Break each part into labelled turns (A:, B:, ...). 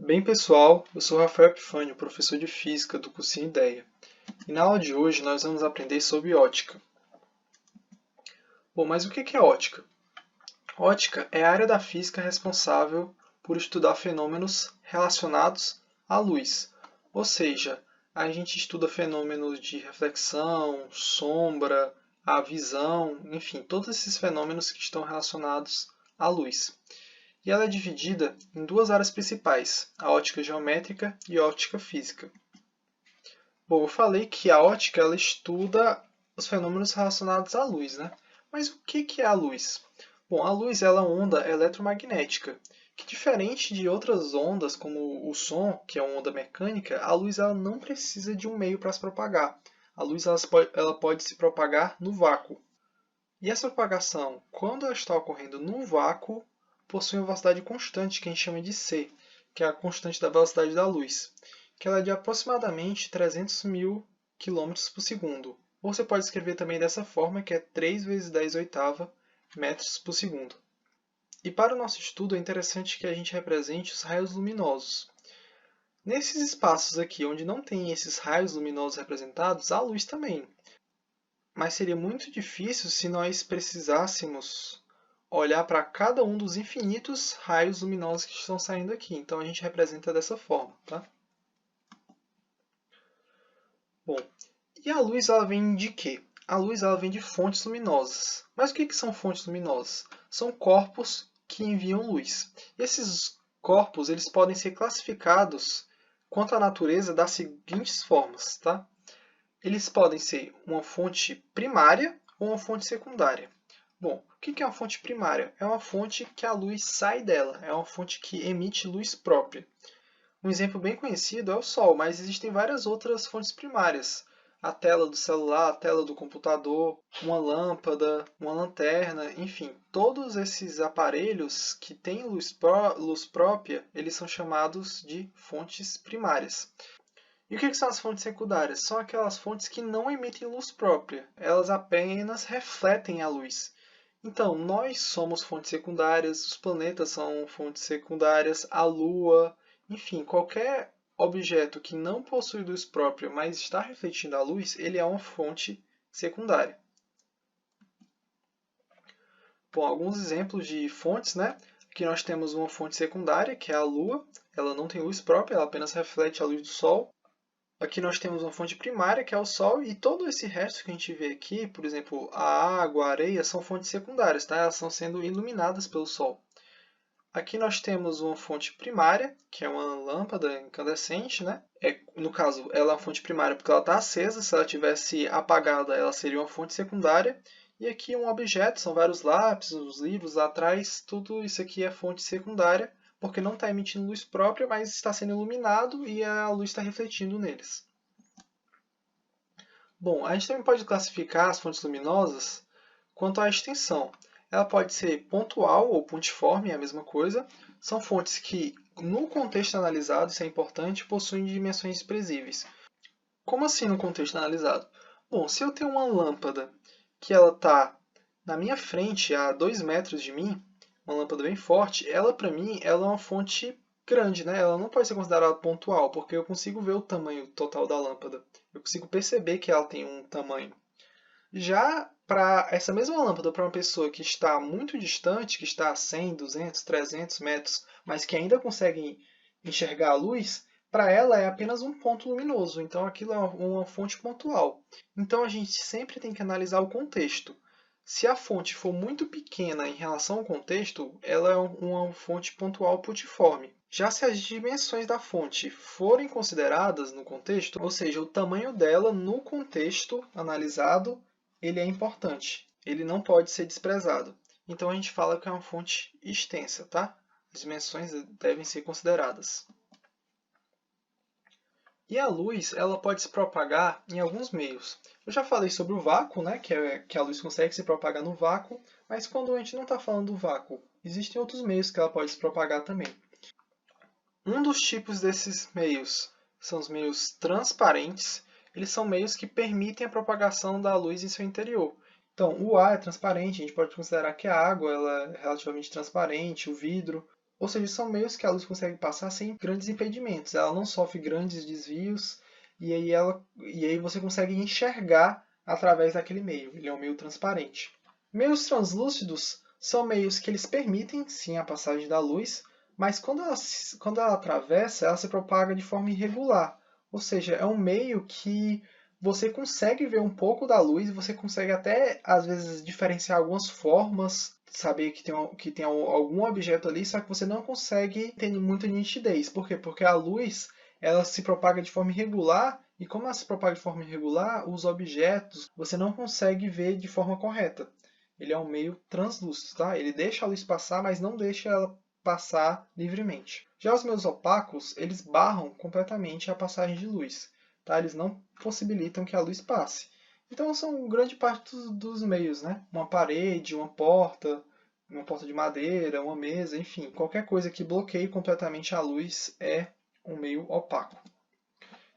A: Bem, pessoal, eu sou Rafael Epifânio, professor de Física do cursinho Ideia. E na aula de hoje nós vamos aprender sobre ótica. Bom, mas o que é ótica? Ótica é a área da física responsável por estudar fenômenos relacionados à luz. Ou seja, a gente estuda fenômenos de reflexão, sombra, a visão, enfim, todos esses fenômenos que estão relacionados à luz. E ela é dividida em duas áreas principais, a ótica geométrica e a ótica física. Bom, eu falei que a ótica ela estuda os fenômenos relacionados à luz, né? Mas o que é a luz? Bom, a luz ela é uma onda eletromagnética, que diferente de outras ondas, como o som, que é uma onda mecânica, a luz ela não precisa de um meio para se propagar. A luz ela pode se propagar no vácuo. E essa propagação, quando ela está ocorrendo no vácuo, possui uma velocidade constante, que a gente chama de c, que é a constante da velocidade da luz, que ela é de aproximadamente 300 mil km por segundo. Ou você pode escrever também dessa forma, que é 3 vezes 10 oitava metros por segundo. E para o nosso estudo é interessante que a gente represente os raios luminosos. Nesses espaços aqui, onde não tem esses raios luminosos representados, há luz também. Mas seria muito difícil se nós precisássemos olhar para cada um dos infinitos raios luminosos que estão saindo aqui. Então a gente representa dessa forma, tá? Bom, e a luz ela vem de quê? A luz ela vem de fontes luminosas. Mas o que são fontes luminosas? São corpos que enviam luz. E esses corpos eles podem ser classificados quanto à natureza das seguintes formas, tá? Eles podem ser uma fonte primária ou uma fonte secundária. Bom, o que é uma fonte primária? É uma fonte que a luz sai dela, é uma fonte que emite luz própria. Um exemplo bem conhecido é o Sol, mas existem várias outras fontes primárias. A tela do celular, a tela do computador, uma lâmpada, uma lanterna, enfim, todos esses aparelhos que têm luz própria, eles são chamados de fontes primárias. E o que são as fontes secundárias? São aquelas fontes que não emitem luz própria, elas apenas refletem a luz. Então, nós somos fontes secundárias, os planetas são fontes secundárias, a Lua, enfim, qualquer objeto que não possui luz própria, mas está refletindo a luz, ele é uma fonte secundária. Bom, alguns exemplos de fontes, né? Aqui nós temos uma fonte secundária, que é a Lua. Ela não tem luz própria, ela apenas reflete a luz do Sol. Aqui nós temos uma fonte primária, que é o Sol, e todo esse resto que a gente vê aqui, por exemplo, a água, a areia, são fontes secundárias, tá? Elas estão sendo iluminadas pelo Sol. Aqui nós temos uma fonte primária, que é uma lâmpada incandescente, né? No caso, ela é uma fonte primária porque ela está acesa, se ela tivesse apagada, ela seria uma fonte secundária. E aqui um objeto, são vários lápis, os livros lá atrás, tudo isso aqui é fonte secundária, porque não está emitindo luz própria, mas está sendo iluminado e a luz está refletindo neles. Bom, a gente também pode classificar as fontes luminosas quanto à extensão. Ela pode ser pontual ou pontiforme, é a mesma coisa. São fontes que, no contexto analisado, isso é importante, possuem dimensões desprezíveis. Como assim no contexto analisado? Bom, se eu tenho uma lâmpada que ela está na minha frente, a 2 metros de mim, uma lâmpada bem forte, ela para mim ela é uma fonte grande, né? Ela não pode ser considerada pontual, porque eu consigo ver o tamanho total da lâmpada. Eu consigo perceber que ela tem um tamanho. Já para essa mesma lâmpada, para uma pessoa que está muito distante, que está a 100, 200, 300 metros, mas que ainda consegue enxergar a luz, para ela é apenas um ponto luminoso, então aquilo é uma fonte pontual. Então a gente sempre tem que analisar o contexto. Se a fonte for muito pequena em relação ao contexto, ela é uma fonte pontual putiforme. Já se as dimensões da fonte forem consideradas no contexto, ou seja, o tamanho dela no contexto analisado, ele é importante. Ele não pode ser desprezado. Então a gente fala que é uma fonte extensa, tá? As dimensões devem ser consideradas. E a luz, ela pode se propagar em alguns meios. Eu já falei sobre o vácuo, né, que a luz consegue se propagar no vácuo, mas quando a gente não está falando do vácuo, existem outros meios que ela pode se propagar também. Um dos tipos desses meios são os meios transparentes. Eles são meios que permitem a propagação da luz em seu interior. Então, o ar é transparente, a gente pode considerar que a água ela é relativamente transparente, o vidro. Ou seja, são meios que a luz consegue passar sem grandes impedimentos. Ela não sofre grandes desvios e aí você consegue enxergar através daquele meio. Ele é um meio transparente. Meios translúcidos são meios que eles permitem, sim, a passagem da luz, mas quando ela atravessa, ela se propaga de forma irregular. Ou seja, é um meio que você consegue ver um pouco da luz, você consegue até, às vezes, diferenciar algumas formas, saber que tem algum objeto ali, só que você não consegue ter muita nitidez. Por quê? Porque a luz ela se propaga de forma irregular, e como ela se propaga de forma irregular, os objetos você não consegue ver de forma correta. Ele é um meio translúcido, tá? Ele deixa a luz passar, mas não deixa ela passar livremente. Já os meios opacos, eles barram completamente a passagem de luz. Tá? Eles não possibilitam que a luz passe. Então são grande parte dos meios, né? Uma parede, uma porta de madeira, uma mesa, enfim, qualquer coisa que bloqueie completamente a luz é um meio opaco.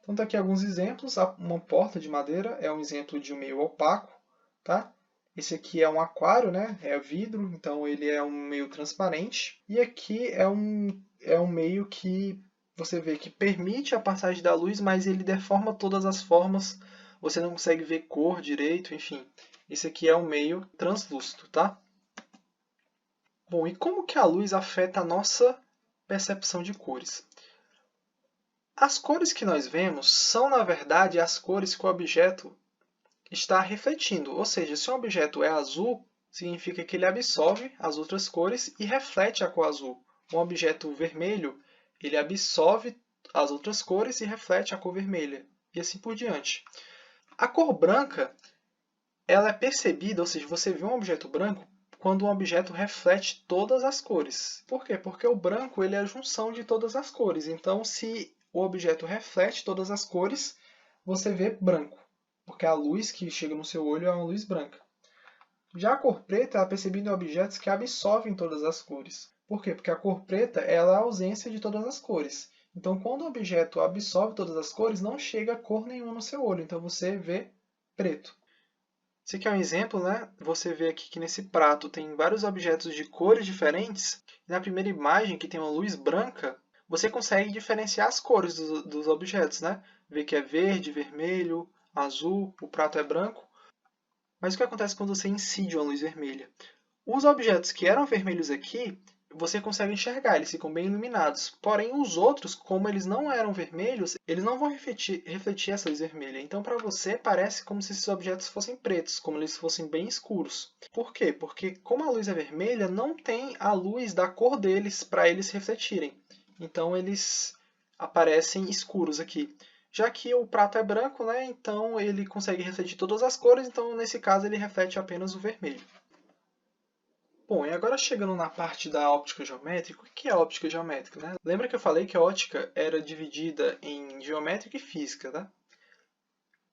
A: Então tá aqui alguns exemplos. Uma porta de madeira é um exemplo de um meio opaco, tá? Esse aqui é um aquário, né? É vidro, então ele é um meio transparente. E aqui é um meio que você vê que permite a passagem da luz, mas ele deforma todas as formas. Você não consegue ver cor direito, enfim. Esse aqui é um meio translúcido, tá? Bom, e como que a luz afeta a nossa percepção de cores? As cores que nós vemos são, na verdade, as cores que o objeto está refletindo. Ou seja, se um objeto é azul, significa que ele absorve as outras cores e reflete a cor azul. Um objeto vermelho, ele absorve as outras cores e reflete a cor vermelha. E assim por diante. A cor branca, ela é percebida, ou seja, você vê um objeto branco quando um objeto reflete todas as cores. Por quê? Porque o branco ele é a junção de todas as cores. Então, se o objeto reflete todas as cores, você vê branco, porque a luz que chega no seu olho é uma luz branca. Já a cor preta é percebida em objetos que absorvem todas as cores. Por quê? Porque a cor preta ela é a ausência de todas as cores. Então, quando o objeto absorve todas as cores, não chega cor nenhuma no seu olho. Então, você vê preto. Esse aqui é um exemplo, né? Você vê aqui que nesse prato tem vários objetos de cores diferentes. E na primeira imagem, que tem uma luz branca, você consegue diferenciar as cores dos objetos, né? Vê que é verde, vermelho, azul, o prato é branco. Mas o que acontece quando você incide uma luz vermelha? Os objetos que eram vermelhos aqui, você consegue enxergar, eles ficam bem iluminados. Porém, os outros, como eles não eram vermelhos, eles não vão refletir essa luz vermelha. Então, para você, parece como se esses objetos fossem pretos, como eles fossem bem escuros. Por quê? Porque, como a luz é vermelha, não tem a luz da cor deles para eles refletirem. Então, eles aparecem escuros aqui. Já que o prato é branco, né? Então ele consegue refletir todas as cores, então nesse caso ele reflete apenas o vermelho. Bom, e agora chegando na parte da óptica geométrica, o que é a óptica geométrica, né? Lembra que eu falei que a óptica era dividida em geométrica e física, né?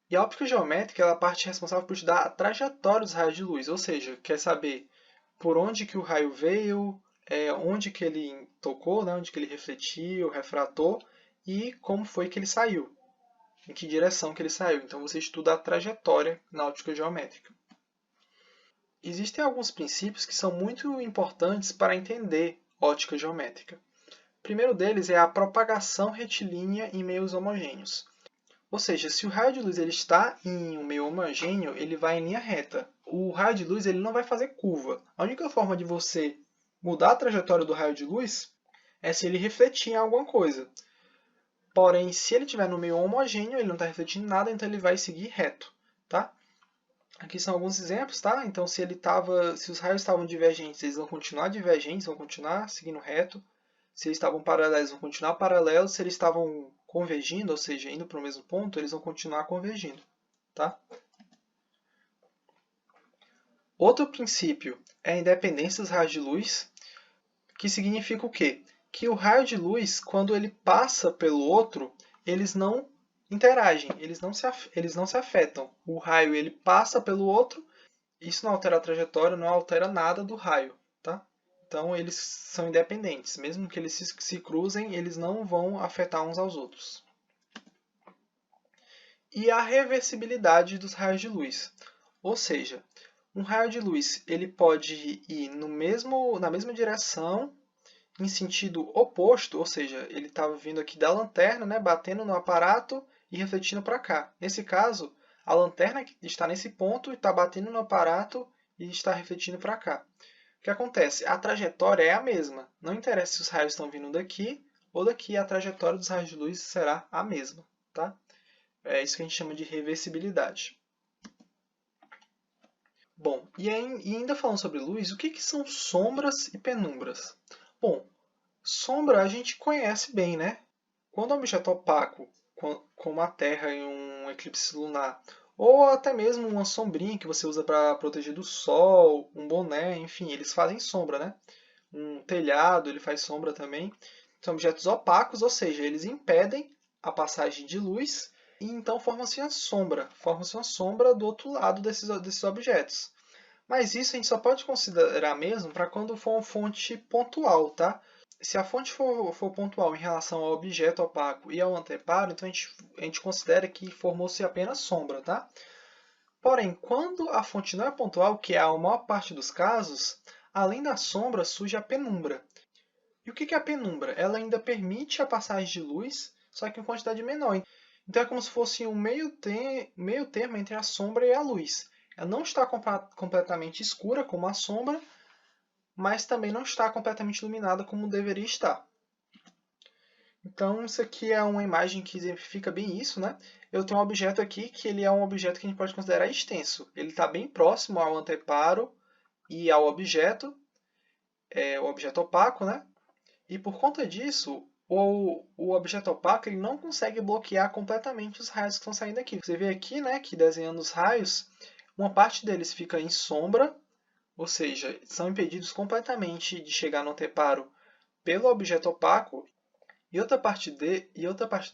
A: E a óptica geométrica é a parte responsável por te dar a trajetória dos raios de luz, ou seja, quer saber por onde que o raio veio, onde que ele tocou, né? Onde que ele refletiu, refratou e como foi que ele saiu, em que direção que ele saiu. Então você estuda a trajetória na óptica geométrica. Existem alguns princípios que são muito importantes para entender ótica geométrica. O primeiro deles é a propagação retilínea em meios homogêneos. Ou seja, se o raio de luz ele está em um meio homogêneo, ele vai em linha reta. O raio de luz ele não vai fazer curva. A única forma de você mudar a trajetória do raio de luz é se ele refletir em alguma coisa. Porém, se ele estiver no meio homogêneo, ele não está refletindo nada, então ele vai seguir reto. Tá? Aqui são alguns exemplos, tá? Então, se os raios estavam divergentes, eles vão continuar divergentes, vão continuar seguindo reto. Se eles estavam paralelos, vão continuar paralelos. Se eles estavam convergindo, ou seja, indo para o mesmo ponto, eles vão continuar convergindo, tá? Outro princípio é a independência dos raios de luz, que significa o quê? Que o raio de luz, quando ele passa pelo outro, eles não interagem, eles não se afetam. O raio ele passa pelo outro, isso não altera a trajetória, não altera nada do raio, tá? Então eles são independentes, mesmo que eles se cruzem, eles não vão afetar uns aos outros. E a reversibilidade dos raios de luz, ou seja, um raio de luz ele pode ir na mesma direção em sentido oposto, ou seja, ele estava vindo aqui da lanterna, né, batendo no aparato e refletindo para cá. Nesse caso, a lanterna está nesse ponto e está batendo no aparato e está refletindo para cá. O que acontece? A trajetória é a mesma. Não interessa se os raios estão vindo daqui ou daqui, a trajetória dos raios de luz será a mesma. Tá? É isso que a gente chama de reversibilidade. Bom, e ainda falando sobre luz, o que são sombras e penumbras? Bom, sombra a gente conhece bem, né? Quando um objeto opaco, como a Terra em um eclipse lunar, ou até mesmo uma sombrinha que você usa para proteger do sol, um boné, enfim, eles fazem sombra, né? Um telhado, ele faz sombra também. São objetos opacos, ou seja, eles impedem a passagem de luz e então forma-se uma sombra do outro lado desses objetos. Mas isso a gente só pode considerar mesmo para quando for uma fonte pontual, tá? Se a fonte for pontual em relação ao objeto opaco e ao anteparo, então a gente considera que formou-se apenas sombra, tá? Porém, quando a fonte não é pontual, que é a maior parte dos casos, além da sombra surge a penumbra. E o que é a penumbra? Ela ainda permite a passagem de luz, só que em quantidade menor. Então é como se fosse um meio termo entre a sombra e a luz. Ela não está completamente escura como a sombra, mas também não está completamente iluminada como deveria estar. Então, isso aqui é uma imagem que exemplifica bem isso, né? Eu tenho um objeto aqui que ele é um objeto que a gente pode considerar extenso. Ele está bem próximo ao anteparo e ao objeto, o objeto opaco, né? E por conta disso, o objeto opaco ele não consegue bloquear completamente os raios que estão saindo aqui. Você vê aqui, né, que desenhando os raios, uma parte deles fica em sombra, ou seja, são impedidos completamente de chegar no anteparo pelo objeto opaco, e outra parte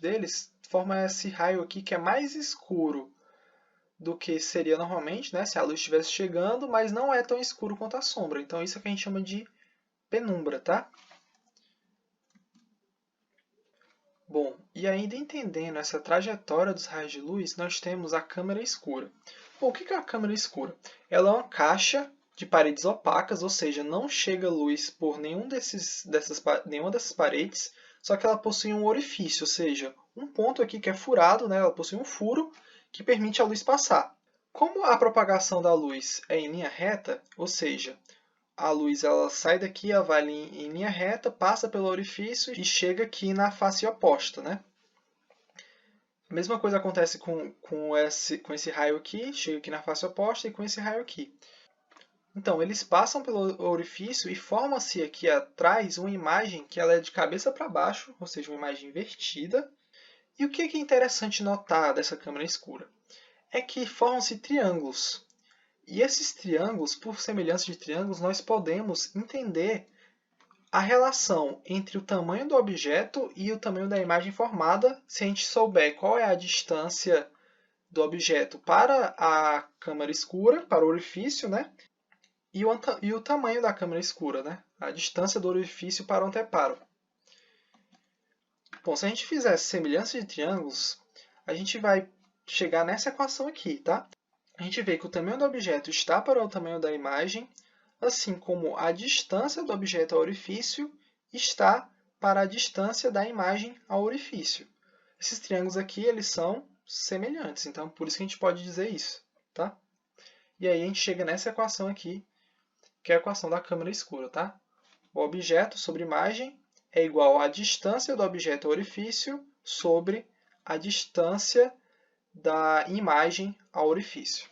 A: deles forma esse raio aqui que é mais escuro do que seria normalmente, né, se a luz estivesse chegando, mas não é tão escuro quanto a sombra. Então isso é que a gente chama de penumbra, tá? Bom, e ainda entendendo essa trajetória dos raios de luz, nós temos a câmara escura. Bom, o que é a câmara escura? Ela é uma caixa de paredes opacas, ou seja, não chega luz por nenhuma dessas paredes, só que ela possui um orifício, ou seja, um ponto aqui que é furado, né? Ela possui um furo que permite a luz passar. Como a propagação da luz é em linha reta, ou seja, a luz ela sai daqui, ela vai em linha reta, passa pelo orifício e chega aqui na face oposta, né? A mesma coisa acontece com esse raio aqui, chega aqui na face oposta, e com esse raio aqui. Então, eles passam pelo orifício e forma-se aqui atrás uma imagem que ela é de cabeça para baixo, ou seja, uma imagem invertida. E o que é interessante notar dessa câmara escura? É que formam-se triângulos. E esses triângulos, por semelhança de triângulos, nós podemos entender a relação entre o tamanho do objeto e o tamanho da imagem formada, se a gente souber qual é a distância do objeto para a câmara escura, para o orifício, né? E o tamanho da câmara escura, né? A distância do orifício para o anteparo. Bom, se a gente fizer semelhança de triângulos, a gente vai chegar nessa equação aqui, tá? A gente vê que o tamanho do objeto está para o tamanho da imagem, assim como a distância do objeto ao orifício está para a distância da imagem ao orifício. Esses triângulos aqui eles são semelhantes, então por isso que a gente pode dizer isso. Tá? E aí a gente chega nessa equação aqui, que é a equação da câmara escura. Tá? O objeto sobre imagem é igual à distância do objeto ao orifício sobre a distância da imagem ao orifício.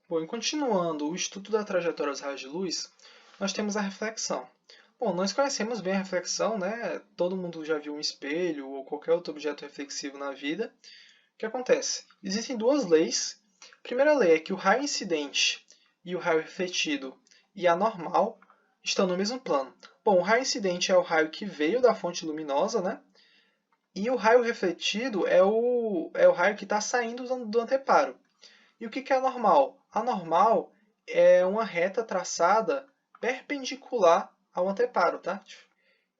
A: Bom, e continuando o estudo da trajetória dos raios de luz, nós temos a reflexão. Bom, nós conhecemos bem a reflexão, né? Todo mundo já viu um espelho ou qualquer outro objeto reflexivo na vida. O que acontece? Existem duas leis. A primeira lei é que o raio incidente e o raio refletido e a normal estão no mesmo plano. Bom, o raio incidente é o raio que veio da fonte luminosa, né? E o raio refletido é o raio que está saindo do anteparo. E o que é a normal? A normal é uma reta traçada perpendicular ao anteparo, tá?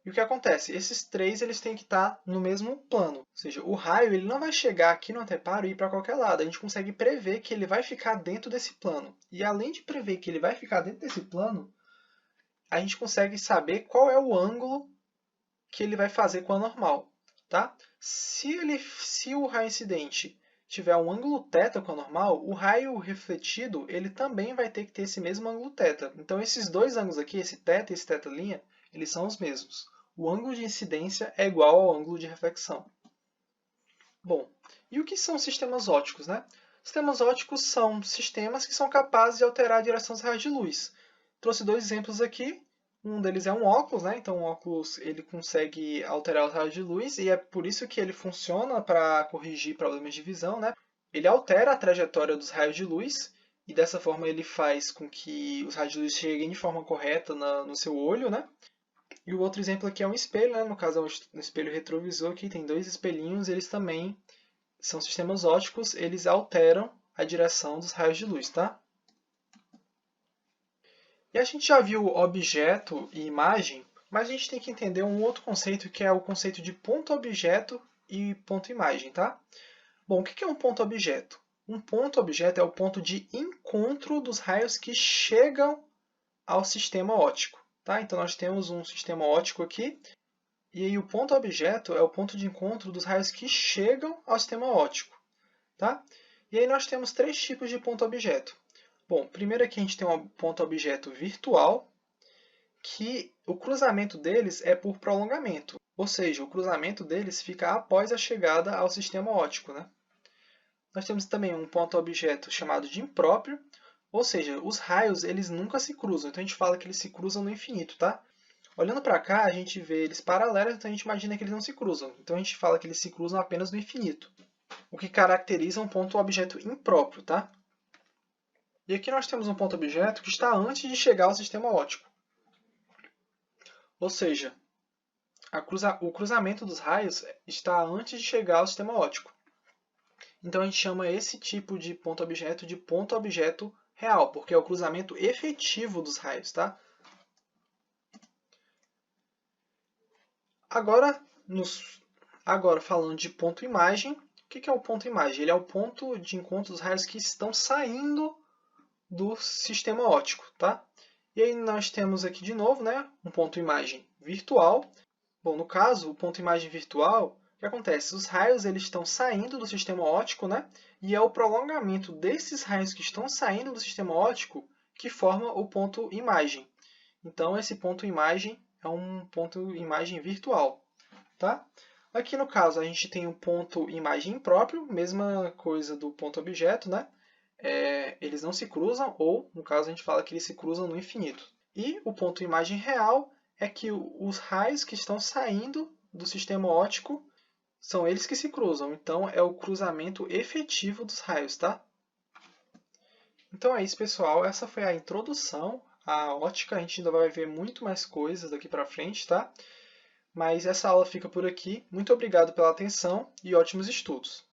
A: E o que acontece? Esses três eles têm que estar no mesmo plano. Ou seja, o raio ele não vai chegar aqui no anteparo e ir para qualquer lado. A gente consegue prever que ele vai ficar dentro desse plano. E além de prever que ele vai ficar dentro desse plano, a gente consegue saber qual é o ângulo que ele vai fazer com a normal. Tá? Se o raio incidente tiver um ângulo θ com a normal, o raio refletido ele também vai ter que ter esse mesmo ângulo θ. Então, esses dois ângulos aqui, esse θ e esse θ', eles são os mesmos. O ângulo de incidência é igual ao ângulo de reflexão. Bom, e o que são sistemas ópticos, né? Sistemas ópticos são sistemas que são capazes de alterar a direção dos raios de luz. Trouxe dois exemplos aqui. Um deles é um óculos, né? Então, o óculos ele consegue alterar os raios de luz e é por isso que ele funciona para corrigir problemas de visão, né? Ele altera a trajetória dos raios de luz e dessa forma ele faz com que os raios de luz cheguem de forma correta no seu olho, né? E o outro exemplo aqui é um espelho, né? No caso é um espelho retrovisor, que tem dois espelhinhos, eles também são sistemas ópticos, eles alteram a direção dos raios de luz, tá? E a gente já viu objeto e imagem, mas a gente tem que entender um outro conceito, que é o conceito de ponto-objeto e ponto-imagem, tá? Bom, o que é um ponto-objeto? Um ponto-objeto é o ponto de encontro dos raios que chegam ao sistema óptico, tá? Então, nós temos um sistema óptico aqui, e aí o ponto-objeto é o ponto de encontro dos raios que chegam ao sistema óptico, tá? E aí nós temos três tipos de ponto-objeto. Bom, primeiro aqui a gente tem um ponto-objeto virtual, que o cruzamento deles é por prolongamento, ou seja, o cruzamento deles fica após a chegada ao sistema óptico, né? Nós temos também um ponto-objeto chamado de impróprio, ou seja, os raios eles nunca se cruzam, então a gente fala que eles se cruzam no infinito, tá? Olhando para cá, a gente vê eles paralelos, então a gente imagina que eles não se cruzam. Então a gente fala que eles se cruzam apenas no infinito, o que caracteriza um ponto-objeto impróprio, tá? E aqui nós temos um ponto-objeto que está antes de chegar ao sistema óptico. Ou seja, o cruzamento dos raios está antes de chegar ao sistema óptico. Então a gente chama esse tipo de ponto-objeto de ponto-objeto real, porque é o cruzamento efetivo dos raios, tá? Agora falando de ponto-imagem, o que é o ponto-imagem? Ele é o ponto de encontro dos raios que estão saindo do sistema óptico, tá? E aí nós temos aqui de novo, né, um ponto-imagem virtual. Bom, no caso, o ponto-imagem virtual, o que acontece? Os raios eles estão saindo do sistema óptico, né? E é o prolongamento desses raios que estão saindo do sistema óptico que forma o ponto-imagem. Então, esse ponto-imagem é um ponto-imagem virtual, tá? Aqui no caso, a gente tem o ponto-imagem impróprio, mesma coisa do ponto-objeto, né? Eles não se cruzam, ou, no caso, a gente fala que eles se cruzam no infinito. E o ponto-imagem real é que os raios que estão saindo do sistema óptico são eles que se cruzam. Então, é o cruzamento efetivo dos raios, tá? Então é isso, pessoal. Essa foi a introdução à óptica. A gente ainda vai ver muito mais coisas daqui para frente, tá? Mas essa aula fica por aqui. Muito obrigado pela atenção e ótimos estudos!